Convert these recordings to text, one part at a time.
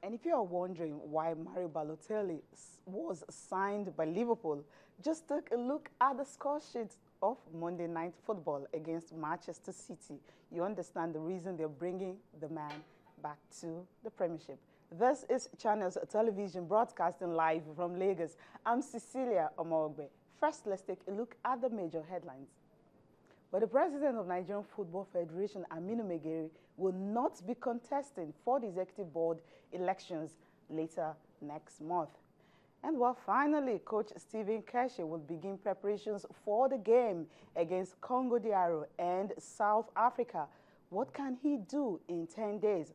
And if you are wondering why Mario Balotelli was signed by Liverpool, just take a look at the score sheet of Monday Night Football against Manchester City. You understand the reason they're bringing the man back to the Premiership. This is Channels Television broadcasting live from Lagos. I'm Cecilia Omogbe. First, let's take a look at the major headlines. But the president of Nigerian Football Federation, Aminu Maigari, will not be contesting for the executive board elections later next month. And well, finally, Coach Stephen Keshi will begin preparations for the game against Congo DR and South Africa. What can he do in 10 days?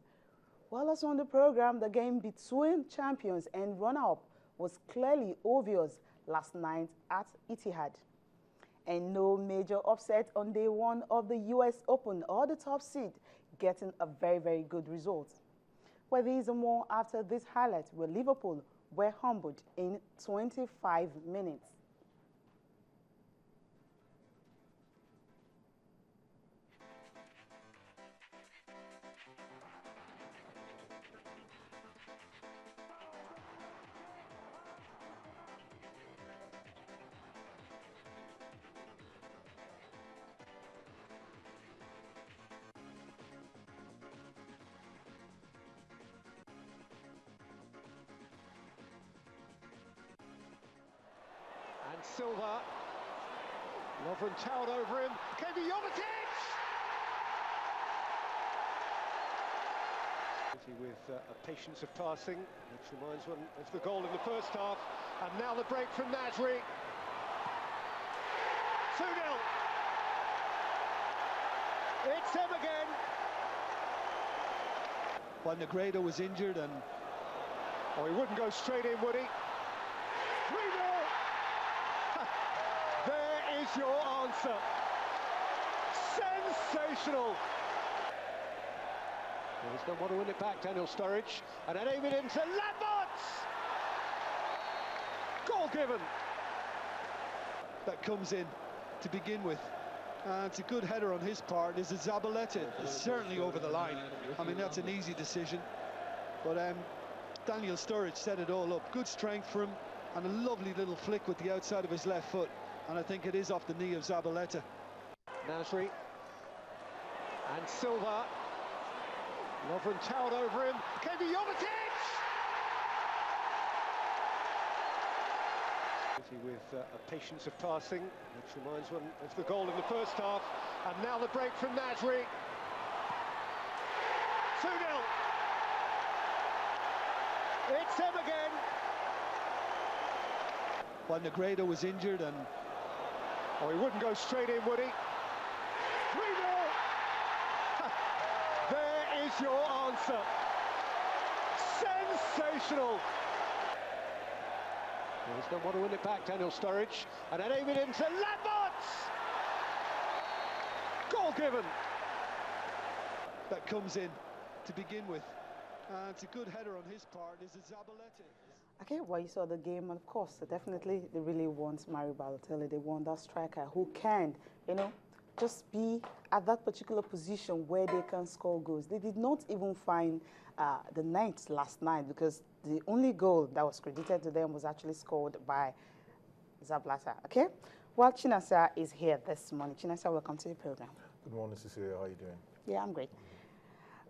Well, as on the program, the game between champions and runner-up was clearly obvious last night at Etihad. And no major upset on day one of the US Open or the top seed getting a very good result. Well, these and more after this highlight where Liverpool were humbled in 25 minutes. And Silva, Lovren towered over him, came to Jovetic! With a patience of passing, which reminds one of the goal in the first half, and now the break from Nasri. 2-0. It's him again. Well, Negredo was injured and... Oh, he wouldn't go straight in, would he? 3-0! There is your answer. Sensational! He's going to want to win it back, Daniel Sturridge. And then aim it into Lambert! Goal given! that comes in to begin with. It's a good header on his part. Is it Zabaleta? It's certainly over the line. I mean, that's an easy decision. But Daniel Sturridge set it all up. Good strength for him, and a lovely little flick with the outside of his left foot. And I think it is off the knee of Zabaleta. Nasri. And Silva. Lovren towered over him. Came to Jovetic! With a patience of passing, which reminds one of the goal in the first half. And now the break from Nasri. 2-0. It's him again. Well, Negredo was injured and... Oh, he wouldn't go straight in, would he? 3-0. There is your answer. Sensational. He's going to want to win it back, Daniel Sturridge. And then aim it into Lambert! Goal given. That comes in to begin with. It's a good header on his part. Is it Zabaleta? Okay, well, you saw the game, and of course, definitely they really want Mario Balotelli. They want that striker who can, just be at that particular position where they can score goals. They did not even find the net last night because the only goal that was credited to them was actually scored by Zabaleta. Okay? Well, Chinasa is here this morning. Chinasa, welcome to the program. Good morning, Cecilia. How are you doing? Yeah, I'm great.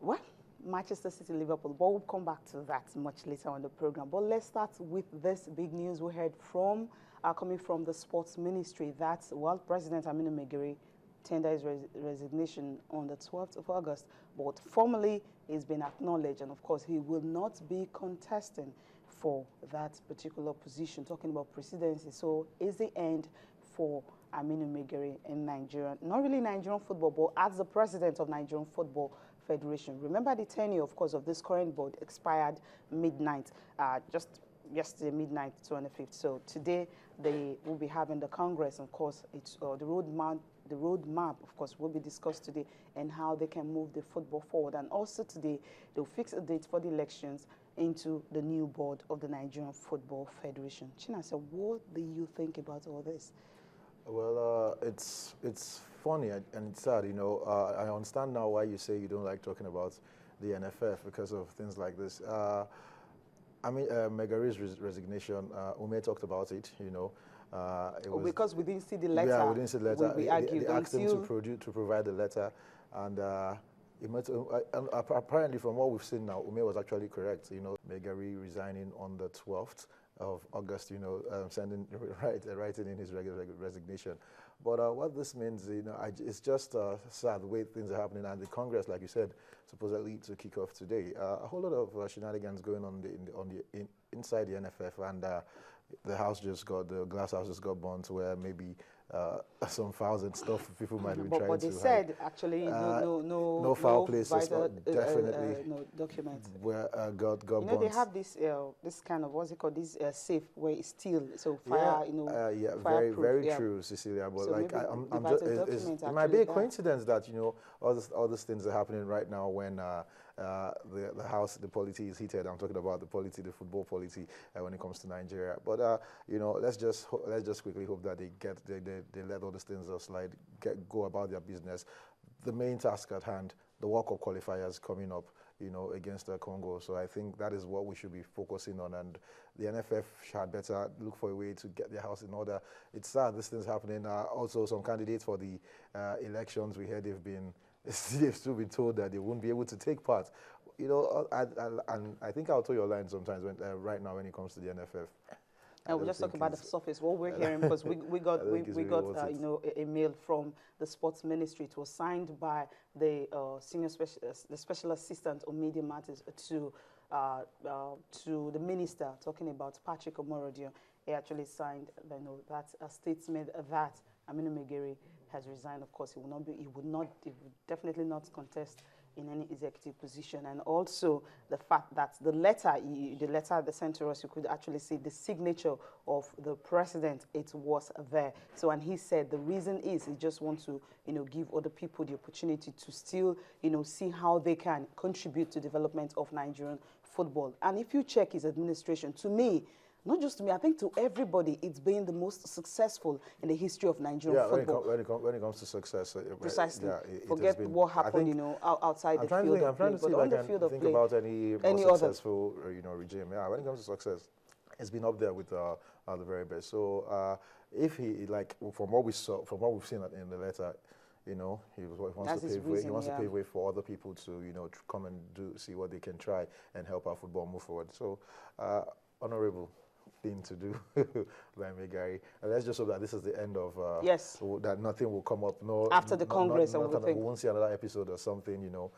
Well, Manchester City, Liverpool, but we'll come back to that much later on the program. But let's start with this big news we heard from, coming from the Sports Ministry that, well, President Aminu Maigari tendered his resignation on the 12th of August, but formally it's been acknowledged, and of course he will not be contesting for that particular position, talking about presidency. So is the end for Aminu Maigari in Nigeria, not really Nigerian football, but as the president of Nigerian Football Federation. Remember, the tenure, of course, of this current board expired midnight, just yesterday, midnight, 25th. So today they will be having the Congress. Of course, it's the roadmap, of course, will be discussed today and how they can move the football forward. And also today, they'll fix a date for the elections into the new board of the Nigerian Football Federation. Chinasa, what do you think about all this? Well, it's funny and it's sad, I understand now why you say you don't like talking about the NFF because of things like this. I mean, Maigari's resignation, Ume talked about it, you know. Because we didn't see the letter. Yeah, we didn't see the letter. We argued they asked him to provide the letter, and apparently from what we've seen now, Ume was actually correct. You know, Maigari resigning on the 12th of August, you know, writing in his resignation. But what this means, you know, it's just sad the way things are happening. And the Congress, like you said, supposedly to kick off today. A whole lot of shenanigans going on inside the NFF, and the glass house just got burnt, where maybe some files and stuff people might be trying to. But they said actually no foul play, definitely no document. Where got you know burnt. They have this kind of, what's it called, this safe where it's steel, so fire, you know. Very true, Cecilia. But so like it might be a coincidence that, you know, all these things are happening right now when the house, the polity is heated. I'm talking about the polity, the football polity, when it comes to Nigeria. But you know, let's just quickly hope that they let all these things slide, go about their business. The main task at hand, the World Cup qualifiers coming up, you know, against Congo. So I think that is what we should be focusing on, and the NFF had better look for a way to get their house in order. It's sad this thing's happening. Also, some candidates for the elections, we heard they've still been told that they won't be able to take part. You know, and I think I'll tell your line sometimes right now when it comes to the NFF. And we'll just talk about the surface. What we're hearing, because we got you know, a mail from the sports ministry. It was signed by the the special assistant on media matters to the minister, talking about Patrick Omorodio. He actually signed, you know, that a statement that Aminu Maigari has resigned. Of course, he would definitely not contest in any executive position. And also the fact that the letter they sent to us, you could actually see the signature of the president. It was there. So, and he said the reason is he just wants to, you know, give other people the opportunity to still, you know, see how they can contribute to development of Nigerian football. And if you check his administration, to me, not just to me, I think to everybody, it's been the most successful in the history of Nigerian football. When it comes to success, precisely. It Forget what happened, you know, outside the field of play. I'm trying to see if I can think about any more successful, you know, regime. Yeah, when it comes to success, it's been up there with the very best. So if he, like, from what we've seen in the letter, you know, he wants to pave way for other people to, you know, come and see what they can try and help our football move forward. So, honourable thing to do by Maigari. And let's just hope that this is the end of that nothing will come up. No, after the Congress, we won't see another episode or something, you know,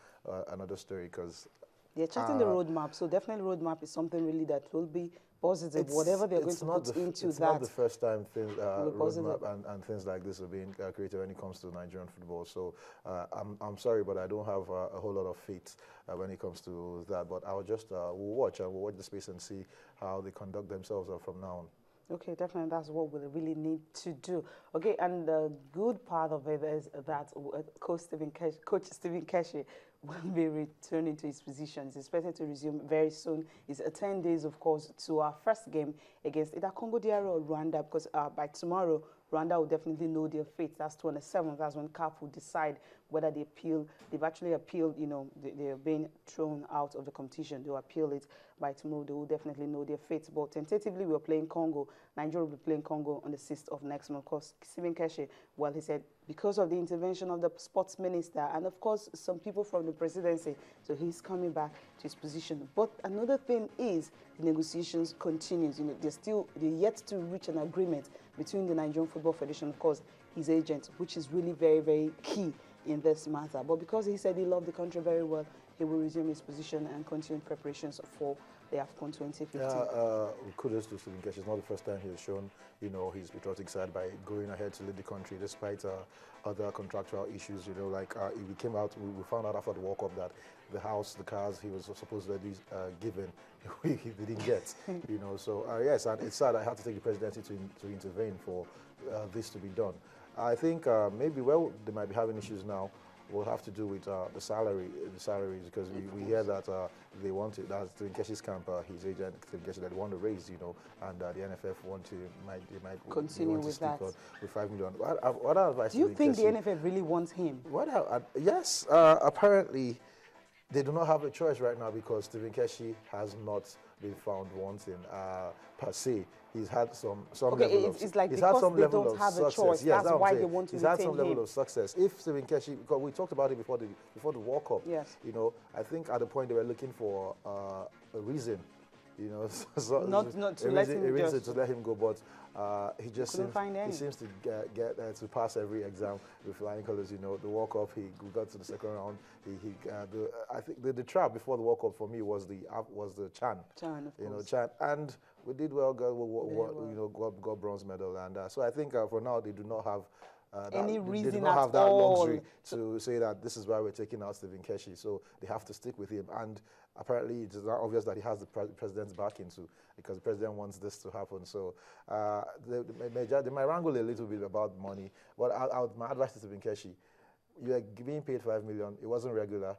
another story, because they're chatting the roadmap. So definitely, roadmap is something really that will be positive. Whatever they're going to put into it's that. It's not the first time roadmap and things like this are being created when it comes to Nigerian football. So I'm sorry, but I don't have a whole lot of faith when it comes to that. But I'll just we'll watch the space and see how they conduct themselves from now on. Okay, definitely, that's what we really need to do. Okay, and the good part of it is that Coach Stephen Keshi will be returning to his position. He's expected to resume very soon. It's 10 days, of course, to our first game against either Congo DR or Rwanda, because by tomorrow, Rwanda will definitely know their fate. That's 27th. That's when CAF will decide whether they appeal. They've actually appealed, you know, they're being thrown out of the competition. They'll appeal it by tomorrow. They will definitely know their fate. But tentatively, we're playing Congo. Nigeria will be playing Congo on the 6th of next month. Of course, Stephen Keshi, well, he said, because of the intervention of the sports minister and, of course, some people from the presidency, so he's coming back to his position. But another thing is the negotiations continues. You know, they're yet to reach an agreement between the Nigerian Football Federation, of course, his agent, which is really very, very key in this matter. But because he said he loved the country very well, he will resume his position and continue preparations for the AFCON 2015. Kudos to Stephen Keshi. It's not the first time he has shown, you know, his patriotic side by going ahead to lead the country despite other contractual issues. You know, like we came out, we found out after the World Cup that the house, the cars he was supposedly given, he didn't get. You know, so yes, and it's sad I had to take the presidency to intervene for this to be done. I think maybe where they might be having issues now will have to do with the salaries, because we hear that they want it. That's Stephen Keshi's camp, his agent Stephen Keshi, that they want to raise, you know, and the NFF might continue with that with 5 million. What advice do you think the NFF really wants him? Yes, apparently They do not have a choice right now because Stephen Keshi has not been found wanting per se. He's had some okay, level of it's like he's because had some they level don't of have success. a choice. Yes, that's why they want to he's retain had some level him. of success. If Stephen Keshi, because we talked about it before the World Cup. Yes. You know, I think at the point they were looking for a reason. You know, not to let him to let him go, but he just seems to get to pass every exam with flying colours. You know, the World Cup, we got to the second round. I think the trap before the World Cup for me was the Chan. Chan, of course. Chan, and we did well. Got bronze medal, and so I think for now they do not have. Any reason they do not have that all. luxury to say that this is why we're taking out Stephen Keshi, so they have to stick with him. And apparently, it's not obvious that he has the president's backing too, because the president wants this to happen. So they might wrangle a little bit about money. But my advice to Stephen Keshi: you are being paid $5 million. It wasn't regular.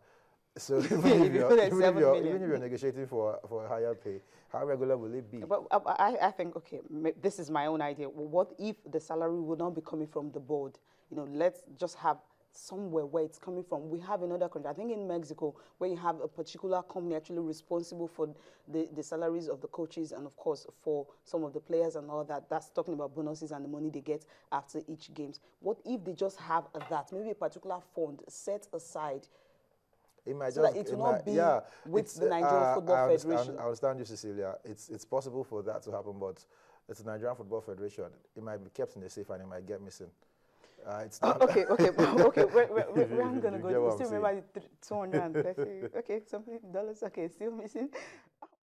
So even if you're negotiating for a higher pay, how regular will it be? But I think, okay, this is my own idea. What if the salary would not be coming from the board? You know, let's just have somewhere where it's coming from. We have another country, I think in Mexico, where you have a particular company actually responsible for the salaries of the coaches and, of course, for some of the players and all that. That's talking about bonuses and the money they get after each games. What if they just have that, maybe a particular fund set aside? It might so that it will not be with the Nigerian Football Federation. I understand you, Cecilia. It's possible for that to happen, but it's the Nigerian Football Federation. It might be kept in the safe and it might get missing. It's not okay. Where I'm going to go. You still remember the 230? Okay, something dollars. Okay, still missing.